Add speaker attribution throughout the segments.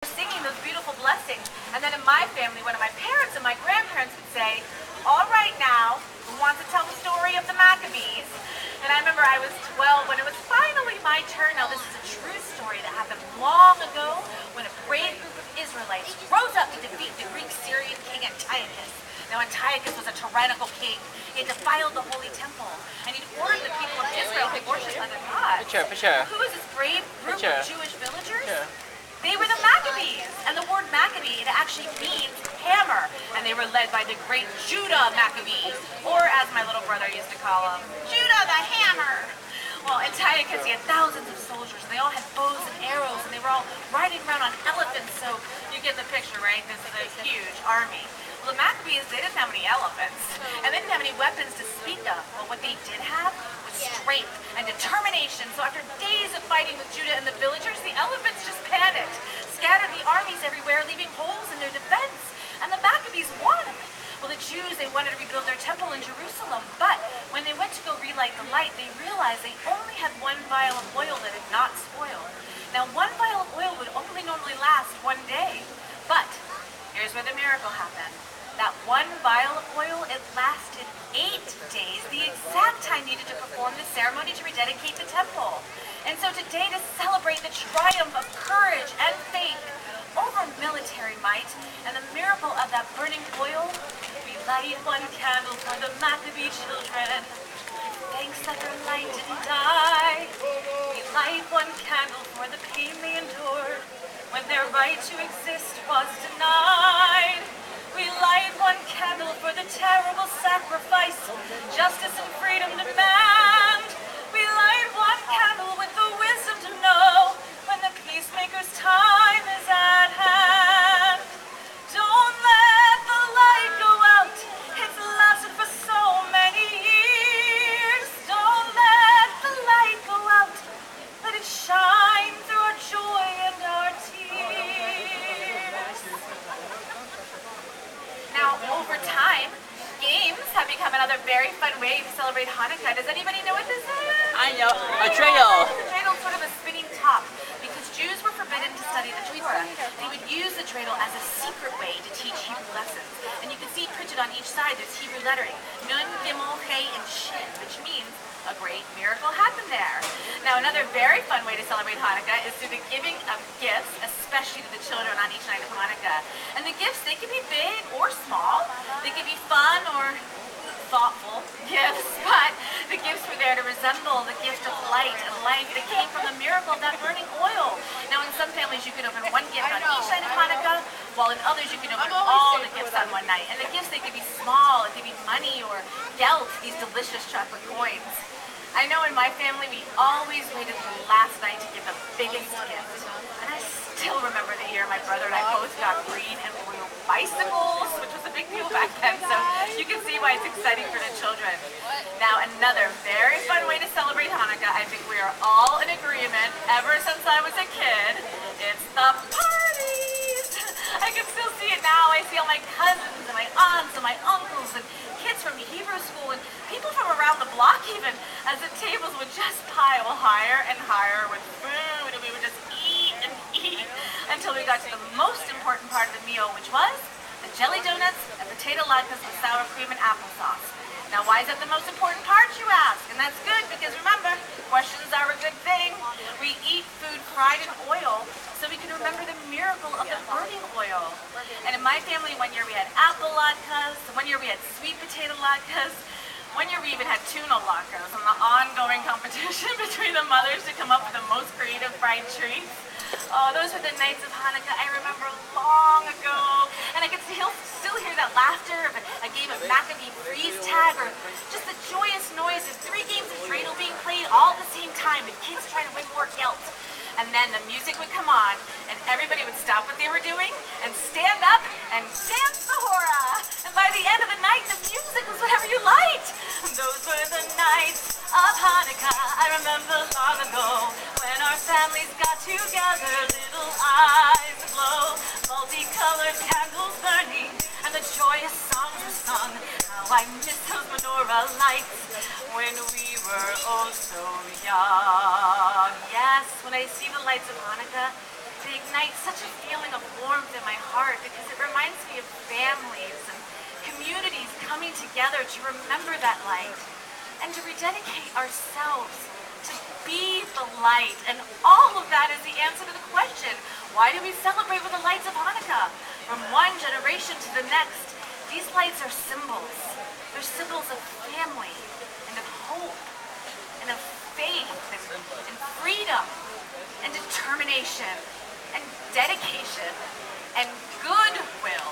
Speaker 1: singing those beautiful blessings. And then in my family, one of my parents and my grandparents would say, all right now, who wants to tell the story of the Maccabees? And I remember I was 12 when it was finally my turn. Now this is a true story that happened long ago when a brave group of Israelites rose up to defeat the Greek Syrian king Antiochus. Now Antiochus was a tyrannical king. He had defiled the holy temple, and he'd ordered the people of Israel to worship other gods. Who was this brave group of Jewish villagers? They were the Maccabees, and the word Maccabee, it actually means hammer, and they were led by the great Judah Maccabee, or as my little brother used to call him, Judah the Hammer. Well, Antiochus, he had thousands of soldiers, and they all had bows and arrows, and they were all riding around on elephants, so you get the picture, right? This is a huge army. Well, the Maccabees, they didn't have any elephants, and they didn't have any weapons to speak of, but what they did have was strength and determination. So after days of fighting with Judah and the villagers, the elephants just panicked, scattered the armies everywhere, leaving holes in their defense, and the Maccabees won. Well, the Jews, they wanted to rebuild their temple in Jerusalem, but when they went to go relight the light, they realized they only had one vial of oil that had not spoiled. Now, one vial of oil would only normally last one day, but here's where the miracle happened. That one vial of oil, it lasted 8 days, the exact time needed to perform the ceremony to rededicate the temple. And so today, to celebrate the triumph of courage and faith over military might and the miracle of that burning oil, we light one candle for the Maccabee children. Thanks that their light didn't die. We light one candle for the pain they endured when their right to exist was denied. We light one candle for the terrible sacrifice justice and freedom demand. We light one candle with the wisdom to know when the peacemaker's time is at hand. Don't let the light go out. It's lasted for so many years. Don't let the light go out. Let it shine through our joy and our tears. Now, over time, games have become another very fun way to celebrate Hanukkah. Does anybody know what this is?
Speaker 2: I know. A dreidel.
Speaker 1: The dreidel is sort of a spinning top. Because Jews were forbidden to study the Torah, they would use the dreidel as a secret way to teach Hebrew lessons. And you can see printed on each side, there's Hebrew lettering. Nun, Gimel, Hey, and Shin, which means a great miracle happened there. Now, another very fun way to celebrate Hanukkah is through the giving of gifts, especially to the children on each night of Hanukkah. And the gifts, they can be big or small. They can be fun or thoughtful gifts, but the gifts were there to resemble the gift of light and life that came from the miracle of that burning oil. Now, in some families, you could open one gift on each night of Hanukkah, while in others, you could open all the gifts on one night. And the gifts, they could be small, it could be money or gelt, these delicious chocolate coins. I know in my family, we always waited for the last night to give the biggest gift. And I still remember the year my brother and I both got green and blue bicycles, which was a big deal back then, so you can see why it's exciting for the children. Now, another very fun way to celebrate Hanukkah, I think we are all in agreement, ever since I was a kid, it's the parties! I can still see it now. I see all my cousins and my aunts and my uncles and kids from Hebrew school and people from around the block even, as the tables would just pile higher and higher with food, and we would just eat and eat until we got to the most important part of the meal, which was the jelly donuts and potato latkes with sour cream and applesauce. Now, why is that the most important part, you ask? And that's good, because remember, questions are a good thing. We eat food fried in oil so we can remember the miracle of the burning oil. And in my family, one year we had apple latkes, one year we had sweet potato latkes, one year we even had tuna latkes, and the ongoing competition between the mothers to come up with the most creative fried treats. Oh, those were the nights of Hanukkah I remember long ago. And I can still hear that laughter of a game of Maccabee freeze tag, or just the joyous noise of 3 games of dreidel being played all at the same time, and kids trying to win more gelt. And then the music would come on, and everybody would stop what they were doing and stand up and dance the hora. And by the end of the night, the music was whatever you liked. Those were the nights of Hanukkah. I remember long ago when our families got together, little eyes aglow, multicolored candles burning, and the joyous songs were sung. How I miss those menorah lights when we were oh so young. Yes, when I see the lights of Hanukkah, they ignites such a feeling of warmth in my heart because it reminds me of families and communities coming together to remember that light and to rededicate ourselves to be the light. And all of that is the answer to the question, why do we celebrate with the lights of Hanukkah? From one generation to the next, these lights are symbols. They're symbols of family and of hope and of faith and freedom and determination and dedication and goodwill.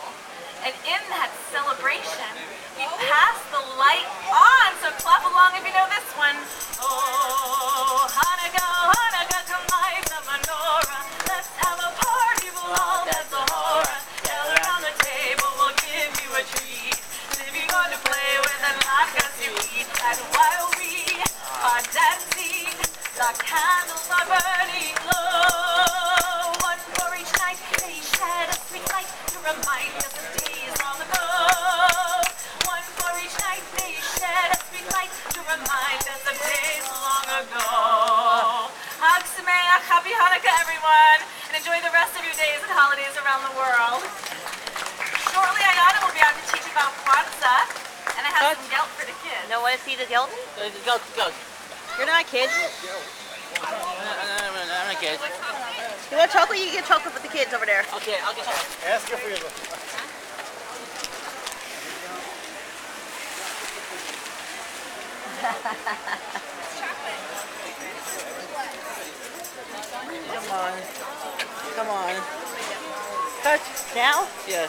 Speaker 1: And in that celebration, we pass the light on. So clap along if you know this one. Oh, Hanukkah, Hanukkah, come light the menorah. Let's have a party, we'll all dance a hora. Gather around the table, we'll give you a treat. If you're going to play with and like us you eat. And while we are dancing, the candles are burning low. One for each night, they shed a sweet light to remind us of days long ago. One for each night, they shed a sweet light to remind us of days long ago. Hag Sameach, happy Hanukkah, everyone, and enjoy the rest of your days and holidays around the world. Shortly, Ayana will be out to teach about Kwanzaa, and I have some gelt for the kids.
Speaker 2: No, want to see the gelt? Go. You're not a kid. I'm not a kid.
Speaker 3: You want chocolate? You can get chocolate for the kids over there.
Speaker 2: Okay, I'll get chocolate.
Speaker 4: Ask her for your
Speaker 3: Come on. Touch. Now?
Speaker 2: Yes.